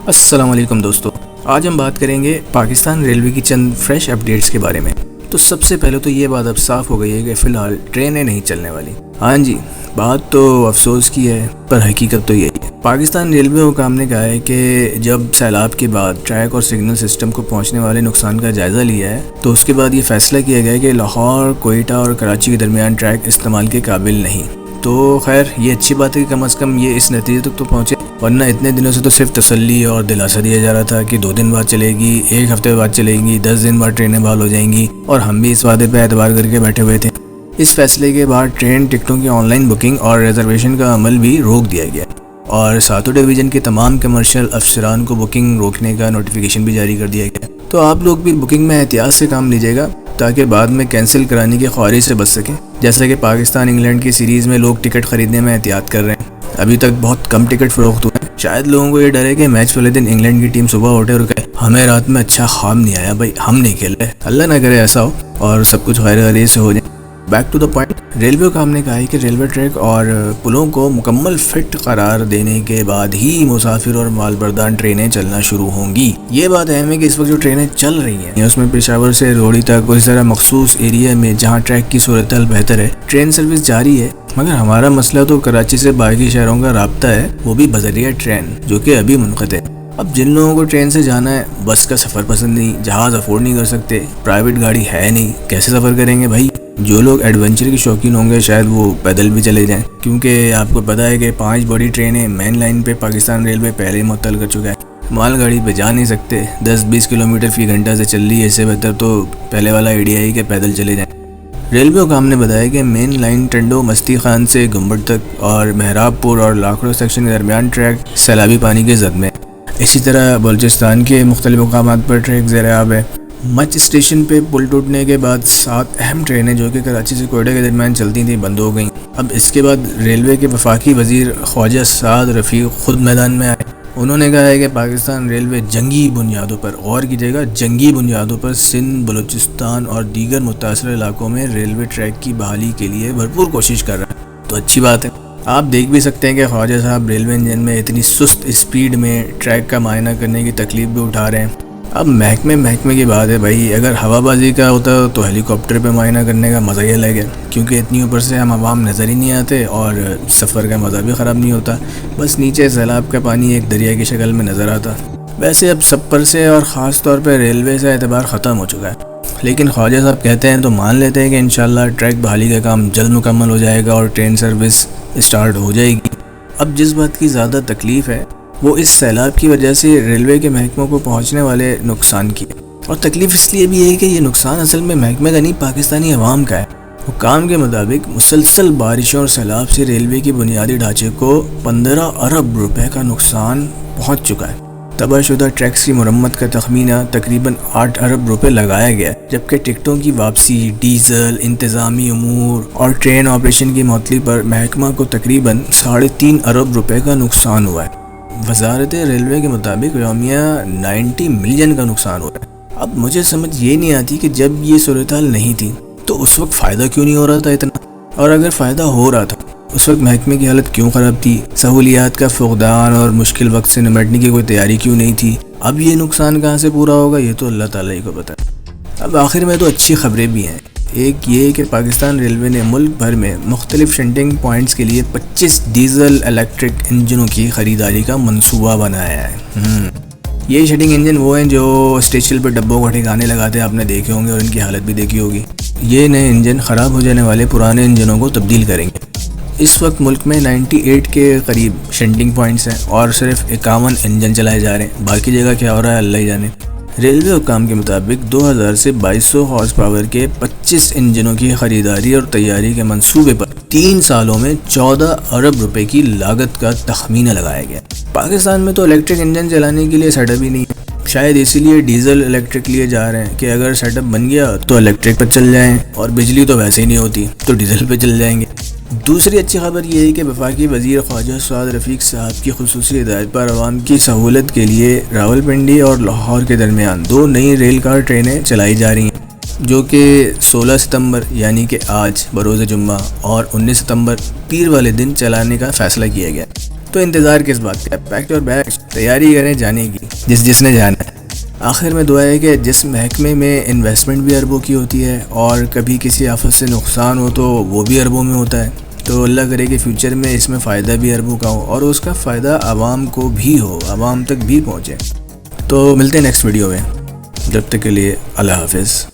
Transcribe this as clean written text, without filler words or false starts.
السلام علیکم دوستو، آج ہم بات کریں گے پاکستان ریلوے کی چند فریش اپڈیٹس کے بارے میں۔ تو سب سے پہلے تو یہ بات اب صاف ہو گئی ہے کہ فی الحال ٹرینیں نہیں چلنے والی۔ ہاں جی، بات تو افسوس کی ہے پر حقیقت تو یہی ہے۔ پاکستان ریلوے حکام نے کہا ہے کہ جب سیلاب کے بعد ٹریک اور سگنل سسٹم کو پہنچنے والے نقصان کا جائزہ لیا ہے تو اس کے بعد یہ فیصلہ کیا گیا ہے کہ لاہور، کوئٹہ اور کراچی کے درمیان ٹریک استعمال کے قابل نہیں۔ تو خیر یہ اچھی بات ہے کہ کم از کم یہ اس نتیجے تک تو پہنچے، ورنہ اتنے دنوں سے تو صرف تسلی اور دلاسا دیا جا رہا تھا کہ 2 دن بعد چلے گی، 1 ہفتے بعد چلے گی، 10 دن بعد ٹرینیں بحال ہو جائیں گی، اور ہم بھی اس وعدے پہ اعتبار کر کے بیٹھے ہوئے تھے۔ اس فیصلے کے بعد ٹرین ٹکٹوں کی آن لائن بکنگ اور ریزرویشن کا عمل بھی روک دیا گیا اور ساتوں ڈویژن کے تمام کمرشل افسران کو بکنگ روکنے کا نوٹیفیکیشن بھی جاری کر دیا گیا۔ تو آپ لوگ بھی بکنگ میں احتیاط سے کام لیجیے گا تاکہ بعد میں کینسل کرانے کی خواہش سے بچ سکیں، جیسا کہ پاکستان انگلینڈ کی سیریز میں لوگ ٹکٹ خریدنے میں احتیاط کر رہے ہیں۔ ابھی تک بہت کم ٹکٹ فروخت ہوئے ہیں۔ شاید لوگوں کو یہ ڈر ہے کہ میچ والے دن انگلینڈ کی ٹیم صبح اٹھے اور کہے ہمیں رات میں اچھا خواب نہیں آیا بھائی، ہم نہیں کھیل رہے۔ اللہ نہ کرے ایسا ہو اور سب کچھ غیر غریب سے ہو جائے۔ Back to the point, railway حکام نے کہا ہے کہ ریلوے ٹریک اور پلوں کو مکمل فٹ قرار دینے کے بعد ہی مسافر اور مال بردار ٹرینیں چلنا شروع ہوں گی۔ یہ بات اہم ہے کہ اس وقت جو ٹرینیں چل رہی ہیں اس میں پشاور سے روہڑی تک اسی طرح مخصوص ایریا میں جہاں ٹریک کی صورتحال بہتر ہے ٹرین سروس جاری ہے، مگر ہمارا مسئلہ تو کراچی سے باقی شہروں کا رابطہ ہے، وہ بھی بذریعہ ٹرین، جو کہ ابھی منقطع ہے۔ اب جن لوگوں کو ٹرین سے جانا ہے، بس کا سفر پسند نہیں، جہاز افورڈ نہیں کر سکتے، پرائیویٹ گاڑی ہے نہیں، کیسے سفر کریں گے بھائی؟ جو لوگ ایڈونچر کے شوقین ہوں گے شاید وہ پیدل بھی چلے جائیں، کیونکہ آپ کو پتہ ہے کہ 5 بڑی ٹرینیں مین لائن پہ پاکستان ریلوے پہلے ہی معطل کر چکا ہے۔ مال گاڑی پہ جا نہیں سکتے، 10-20 کلومیٹر فی گھنٹہ سے چل رہی ہے، اس سے بہتر تو پہلے والا آئیڈیا ہی کہ پیدل چلے جائیں۔ ریلوے حکام نے بتایا کہ مین لائن ٹنڈو مستی خان سے گنبد تک اور مہراب پور اور لاکھڑوں سیکشن کے درمیان ٹریک سیلابی پانی کے زد میں۔ اسی طرح بلوچستان کے مختلف مقامات پر ٹریک زیر آب ہے۔ مچ اسٹیشن پہ پل ٹوٹنے کے بعد 7 اہم ٹرینیں جو کہ کراچی سے کوئٹہ کے درمیان چلتی تھیں بند ہو گئیں۔ اب اس کے بعد ریلوے کے وفاقی وزیر خواجہ سعد رفیق خود میدان میں آئے۔ انہوں نے کہا ہے کہ پاکستان ریلوے جنگی بنیادوں پر، غور کیجیے گا، جنگی بنیادوں پر سندھ، بلوچستان اور دیگر متاثرہ علاقوں میں ریلوے ٹریک کی بحالی کے لیے بھرپور کوشش کر رہا ہے۔ تو اچھی بات ہے۔ آپ دیکھ بھی سکتے ہیں کہ خواجہ صاحب ریلوے انجن میں اتنی سست اسپیڈ میں ٹریک کا معائنہ کرنے کی تکلیف بھی اٹھا رہے ہیں۔ اب محکمے کی بات ہے بھائی، اگر ہوا بازی کا ہوتا تو ہیلی کاپٹر پہ معائنہ کرنے کا مزہ ہی الگ ہے، کیونکہ اتنی اوپر سے ہم عوام نظر ہی نہیں آتے اور سفر کا مزہ بھی خراب نہیں ہوتا، بس نیچے سیلاب کا پانی ایک دریا کی شکل میں نظر آتا۔ ویسے اب سب پر سے اور خاص طور پہ ریلوے سے اعتبار ختم ہو چکا ہے، لیکن خواجہ صاحب کہتے ہیں تو مان لیتے ہیں کہ انشاءاللہ ٹریک بحالی کا کام جلد مکمل ہو جائے گا اور ٹرین سروس اسٹارٹ ہو جائے گی۔ اب جس بات کی زیادہ تکلیف ہے وہ اس سیلاب کی وجہ سے ریلوے کے محکموں کو پہنچنے والے نقصان کی ہے، اور تکلیف اس لیے بھی ہے کہ یہ نقصان اصل میں محکمے کا نہیں، پاکستانی عوام کا ہے۔ حکام کے مطابق مسلسل بارشوں اور سیلاب سے ریلوے کی بنیادی ڈھانچے کو 15 ارب روپے کا نقصان پہنچ چکا ہے۔ تباہ شدہ ٹریکس کی مرمت کا تخمینہ تقریباً 8 ارب روپے لگایا گیا، جبکہ ٹکٹوں کی واپسی، ڈیزل، انتظامی امور اور ٹرین آپریشن کی معطلی پر محکمہ کو تقریباً 3.5 ارب روپے کا نقصان ہوا ہے۔ وزارت ریلوے کے مطابق یومیہ 90 ملین کا نقصان ہو رہا ہے۔ اب مجھے سمجھ یہ نہیں آتی کہ جب یہ صورتحال نہیں تھی تو اس وقت فائدہ کیوں نہیں ہو رہا تھا اتنا، اور اگر فائدہ ہو رہا تھا اس وقت محکمے کی حالت کیوں خراب تھی، سہولیات کا فقدان اور مشکل وقت سے نمٹنے کی کوئی تیاری کیوں نہیں تھی۔ اب یہ نقصان کہاں سے پورا ہوگا یہ تو اللہ تعالیٰ ہی کو پتہ ہے۔ اب آخر میں تو اچھی خبریں بھی ہیں۔ ایک یہ کہ پاکستان ریلوے نے ملک بھر میں مختلف شنٹنگ پوائنٹس کے لیے 25 ڈیزل الیکٹرک انجنوں کی خریداری کا منصوبہ بنایا ہے۔ یہ شنٹنگ انجن وہ ہیں جو اسٹیشن پر ڈبوں کو ٹھکانے لگاتے ہیں، آپ نے دیکھے ہوں گے اور ان کی حالت بھی دیکھی ہوگی۔ یہ نئے انجن خراب ہو جانے والے پرانے انجنوں کو تبدیل کریں گے۔ اس وقت ملک میں 98 کے قریب شنٹنگ پوائنٹس ہیں اور صرف 51 انجن چلائے جا رہے ہیں، باقی جگہ کیا ہو رہا ہے اللہ ہی جانے۔ ریلوے حکام کے مطابق 2000 سے 2200 ہارس پاور کے 25 انجنوں کی خریداری اور تیاری کے منصوبے پر 3 سالوں میں 14 ارب روپے کی لاگت کا تخمینہ لگایا گیا۔ پاکستان میں تو الیکٹرک انجن چلانے کے لیے سیٹ اپ ہی نہیں ہے، شاید اسی لیے ڈیزل الیکٹرک لیے جا رہے ہیں کہ اگر سیٹ اپ بن گیا تو الیکٹرک پر چل جائیں، اور بجلی تو ویسے ہی نہیں ہوتی تو ڈیزل پہ چل جائیں گے۔ دوسری اچھی خبر یہ ہے کہ وفاقی وزیر خواجہ سعد رفیق صاحب کی خصوصی ہدایت پر عوام کی سہولت کے لیے راولپنڈی اور لاہور کے درمیان 2 نئی ریل کار ٹرینیں چلائی جا رہی ہیں، جو کہ 16 ستمبر یعنی کہ آج بروز جمعہ اور 19 ستمبر پیر والے دن چلانے کا فیصلہ کیا گیا۔ تو انتظار کس بات کا، پیک اور بیگ، تیاری کریں جانے کی جس نے جانا ہے۔ آخر میں دعا ہے کہ جس محکمے میں انویسٹمنٹ بھی اربوں کی ہوتی ہے اور کبھی کسی آفت سے نقصان ہو تو وہ بھی اربوں میں ہوتا ہے، تو اللہ کرے کہ فیوچر میں اس میں فائدہ بھی اربوں کا ہو اور اس کا فائدہ عوام کو بھی ہو، عوام تک بھی پہنچے۔ تو ملتے ہیں نیکسٹ ویڈیو میں، جب تک کے لیے اللہ حافظ۔